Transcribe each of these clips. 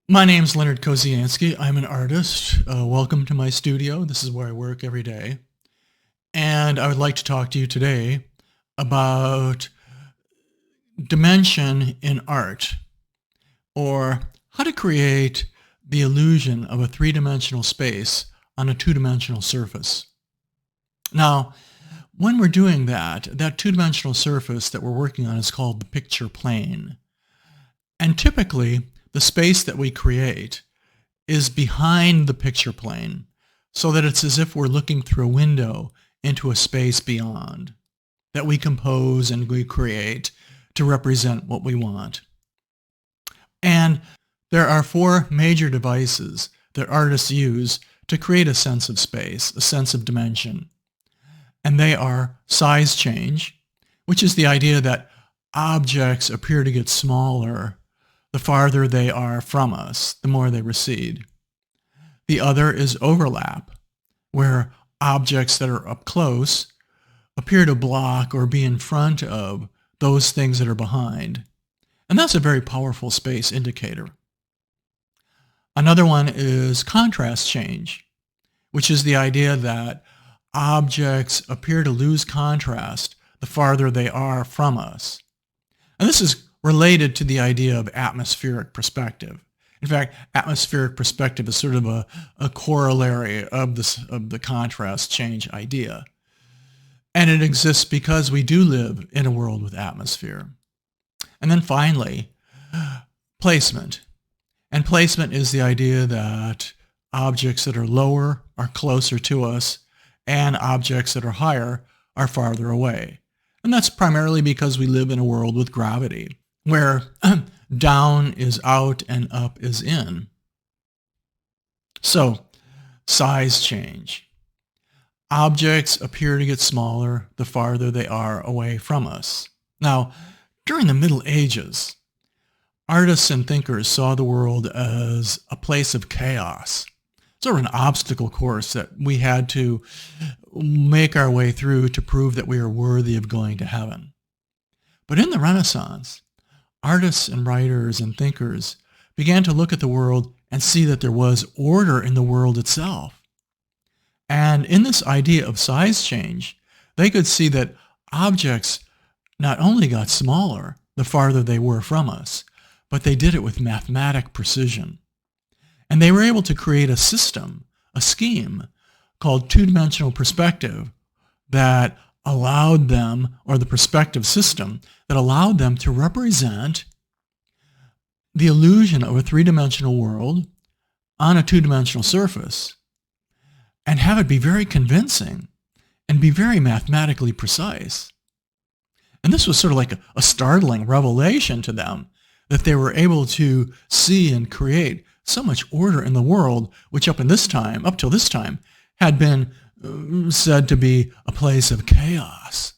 My name's Leonard Kozianski. I'm an artist. Welcome to my studio. This is where I work every day. And I would like to talk to you today about dimension in art, or how to create the illusion of a three-dimensional space on a two-dimensional surface. Now, when we're doing that, that two-dimensional surface that we're working on is called the picture plane. And typically, the space that we create is behind the picture plane, so that it's as if we're looking through a window into a space beyond, that we compose and we create to represent what we want. And there are four major devices that artists use to create a sense of space, a sense of dimension. And they are size change, which is the idea that objects appear to get smaller the farther they are from us, the more they recede. The other is overlap, where objects that are up close appear to block or be in front of those things that are behind. And that's a very powerful space indicator. Another one is contrast change, which is the idea that objects appear to lose contrast the farther they are from us. And this is related to the idea of atmospheric perspective. In fact, atmospheric perspective is sort of a corollary of the contrast change idea. And it exists because we do live in a world with atmosphere. And then finally, placement. And placement is the idea that objects that are lower are closer to us, and objects that are higher are farther away. And that's primarily because we live in a world with gravity, where down is out and up is in. So, size change. Objects appear to get smaller the farther they are away from us. Now, during the Middle Ages, artists and thinkers saw the world as a place of chaos, sort of an obstacle course that we had to make our way through to prove that we are worthy of going to heaven. But in the Renaissance, artists and writers and thinkers began to look at the world and see that there was order in the world itself. And in this idea of size change, they could see that objects not only got smaller the farther they were from us, but they did it with mathematic precision. And they were able to create a system, a scheme, called two-dimensional perspective that allowed them, or the perspective system, that allowed them to represent the illusion of a three-dimensional world on a two-dimensional surface and have it be very convincing and be very mathematically precise. And this was sort of like a startling revelation to them, that they were able to see and create so much order in the world, which up till this time, had been said to be a place of chaos.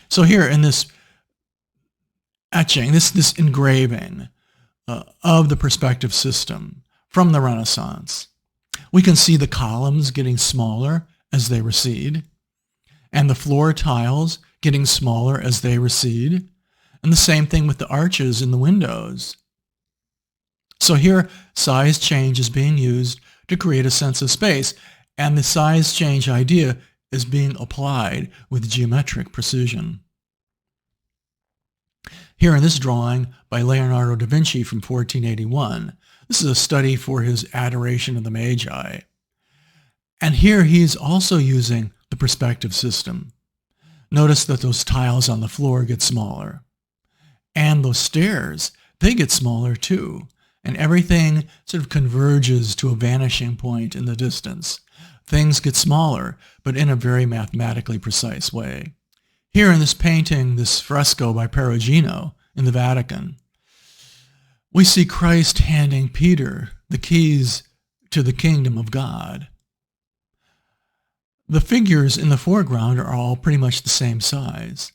So here in this etching, this engraving of the perspective system from the Renaissance, we can see the columns getting smaller as they recede, and the floor tiles getting smaller as they recede, and the same thing with the arches in the windows. So here, size change is being used to create a sense of space, and the size change idea is being applied with geometric precision. Here in this drawing by Leonardo da Vinci from 1481, this is a study for his Adoration of the Magi. And here he's also using the perspective system. Notice that those tiles on the floor get smaller. And those stairs, they get smaller too. And everything sort of converges to a vanishing point in the distance. Things get smaller, but in a very mathematically precise way. Here in this painting, this fresco by Pergolino in the Vatican, we see Christ handing Peter the keys to the kingdom of God. The figures in the foreground are all pretty much the same size.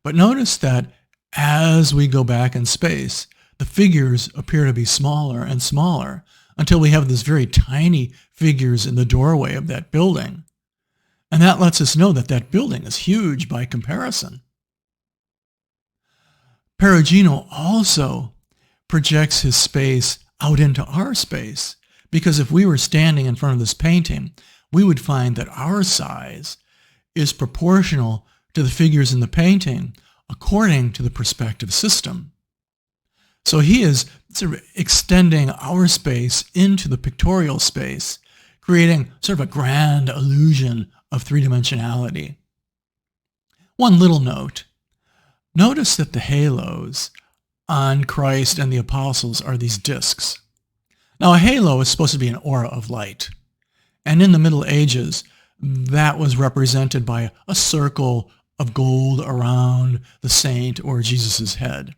But notice that as we go back in space, the figures appear to be smaller and smaller until we have these very tiny figures in the doorway of that building. And that lets us know that that building is huge by comparison. Perugino also projects his space out into our space. Because if we were standing in front of this painting, we would find that our size is proportional to the figures in the painting according to the perspective system. So he is sort of extending our space into the pictorial space, creating sort of a grand illusion of three-dimensionality. One little note. Notice that the halos on Christ and the apostles are these discs. Now, a halo is supposed to be an aura of light. And in the Middle Ages, that was represented by a circle of gold around the saint or Jesus' head.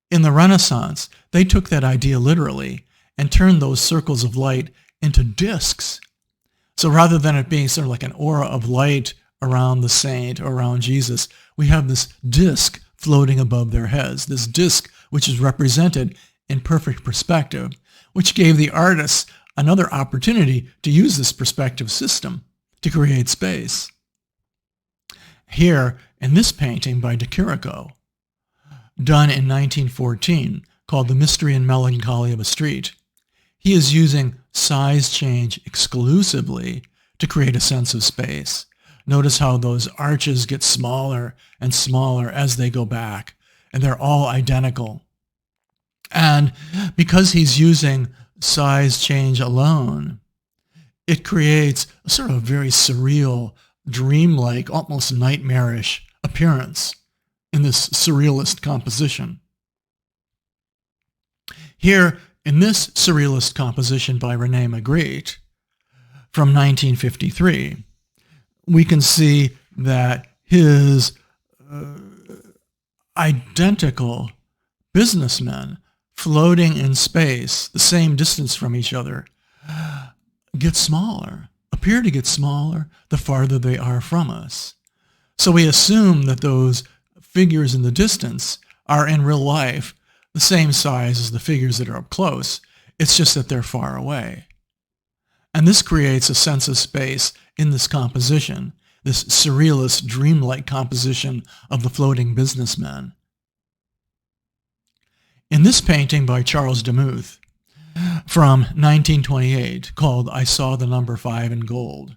In the Renaissance, they took that idea literally and turned those circles of light into discs. So rather than it being sort of like an aura of light around the saint or around Jesus, we have this disc floating above their heads, this disc which is represented in perfect perspective, which gave the artists another opportunity to use this perspective system to create space. Here, in this painting by Dakiriko, done in 1914, called The Mystery and Melancholy of a Street, he is using size change exclusively to create a sense of space. Notice how those arches get smaller and smaller as they go back, and they're all identical. And because he's using size change alone, it creates a sort of very surreal, dreamlike, almost nightmarish appearance in this surrealist composition. Here, in this surrealist composition by Renai Great from 1953, we can see that his identical businessmen floating in space, the same distance from each other, get smaller, appear to get smaller the farther they are from us. So we assume that those figures in the distance are in real life the same size as the figures that are up close. It's just that they're far away. And this creates a sense of space in this composition, this surrealist, dreamlike composition of the floating businessmen. In this painting by Charles Demuth from 1928 called I Saw the Number 5 in Gold,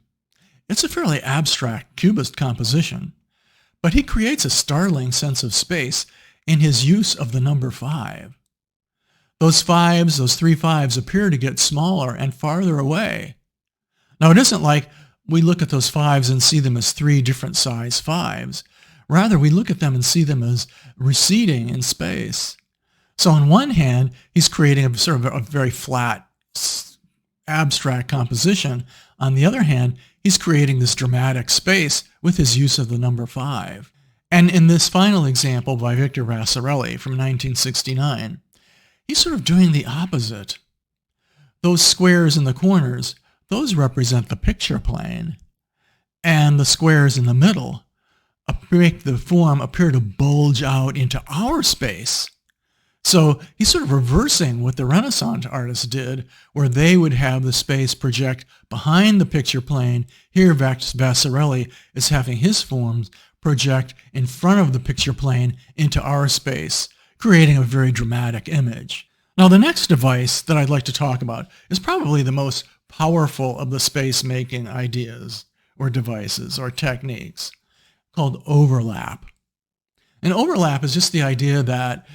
it's a fairly abstract cubist composition, but he creates a startling sense of space in his use of the number 5. Those fives, those 3 5s, appear to get smaller and farther away. Now, it isn't like we look at those 5s and see them as 3 different size 5s. Rather, we look at them and see them as receding in space. So on one hand, he's creating a sort of a very flat, abstract composition. On the other hand, he's creating this dramatic space with his use of the number 5. And in this final example by Victor Vasarely from 1969, he's sort of doing the opposite. Those squares in the corners, those represent the picture plane, and the squares in the middle make the form appear to bulge out into our space. So he's sort of reversing what the Renaissance artists did, where they would have the space project behind the picture plane. Here, Vasarely is having his forms project in front of the picture plane into our space, creating a very dramatic image. Now, the next device that I'd like to talk about is probably the most powerful of the space-making ideas or devices or techniques, called overlap. And overlap is just the idea that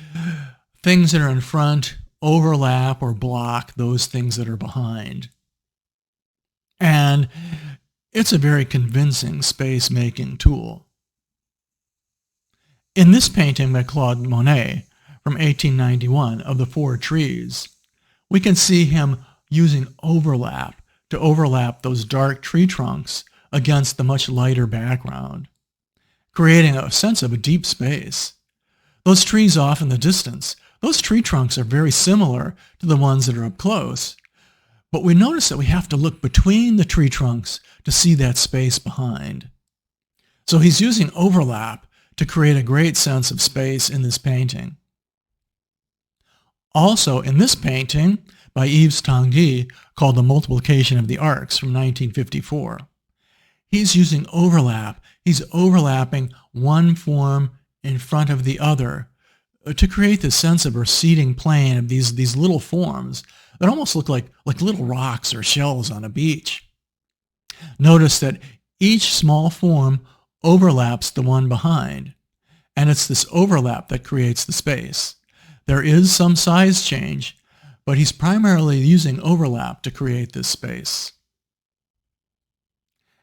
things that are in front overlap or block those things that are behind. And it's a very convincing space-making tool. In this painting by Claude Monet from 1891 of the 4 trees, we can see him using overlap to overlap those dark tree trunks against the much lighter background, creating a sense of a deep space. Those trees off in the distance, those tree trunks are very similar to the ones that are up close, but we notice that we have to look between the tree trunks to see that space behind. So he's using overlap to create a great sense of space in this painting. Also, in this painting by Yves Tangi called The Multiplication of the Arcs from 1954, he's using overlap. He's overlapping one form in front of the other, to create this sense of a receding plane of these little forms that almost look like little rocks or shells on a beach. Notice that each small form overlaps the one behind, and it's this overlap that creates the space. There is some size change, but he's primarily using overlap to create this space.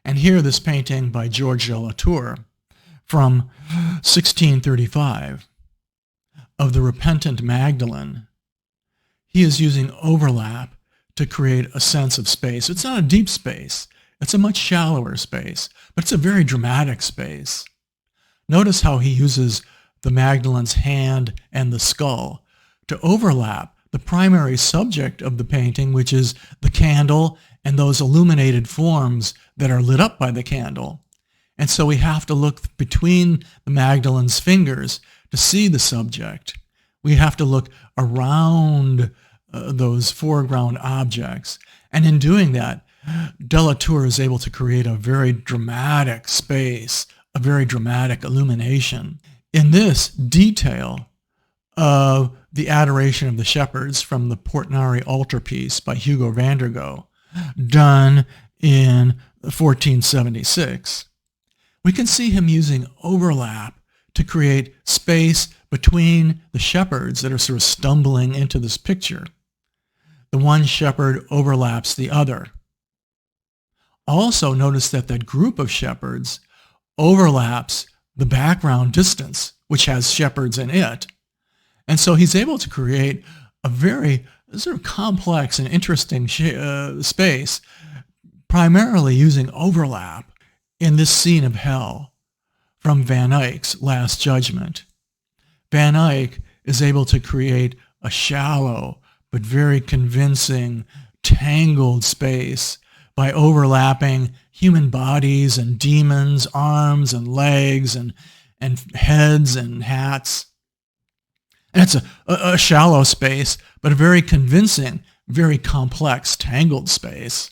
And here, this painting by George de la Tour from 1635 of the repentant Magdalene. He is using overlap to create a sense of space. It's not a deep space. It's a much shallower space, but it's a very dramatic space. Notice how he uses the Magdalene's hand and the skull to overlap the primary subject of the painting, which is the candle and those illuminated forms that are lit up by the candle. And so we have to look between the Magdalene's fingers to see the subject. We have to look around those foreground objects. And in doing that, de la Tour is able to create a very dramatic space, a very dramatic illumination. In this detail of the Adoration of the Shepherds from the Portinari altarpiece by Hugo van der Gough, done in 1476, we can see him using overlap to create space between the shepherds that are sort of stumbling into this picture. The one shepherd overlaps the other. Also notice that that group of shepherds overlaps the background distance, which has shepherds in it. And so he's able to create a very sort of complex and interesting space, primarily using overlap in this scene of hell from Van Eyck's Last Judgment. Van Eyck is able to create a shallow but very convincing, tangled space by overlapping human bodies and demons, arms and legs and heads and hats. And it's a shallow space, but a very convincing, very complex, tangled space.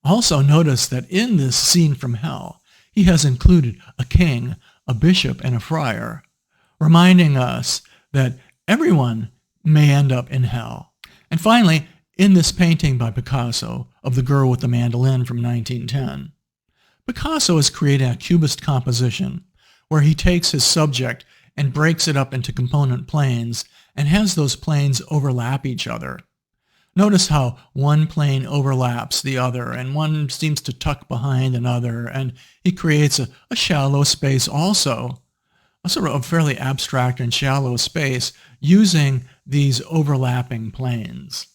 Also notice that in this scene from hell, he has included a king, a bishop, and a friar, reminding us that everyone may end up in hell. And finally, in this painting by Picasso of the girl with the mandolin from 1910, Picasso is creating a cubist composition where he takes his subject and breaks it up into component planes and has those planes overlap each other. Notice how one plane overlaps the other and one seems to tuck behind another, and he creates a shallow space also, a sort of a fairly abstract and shallow space using these overlapping planes.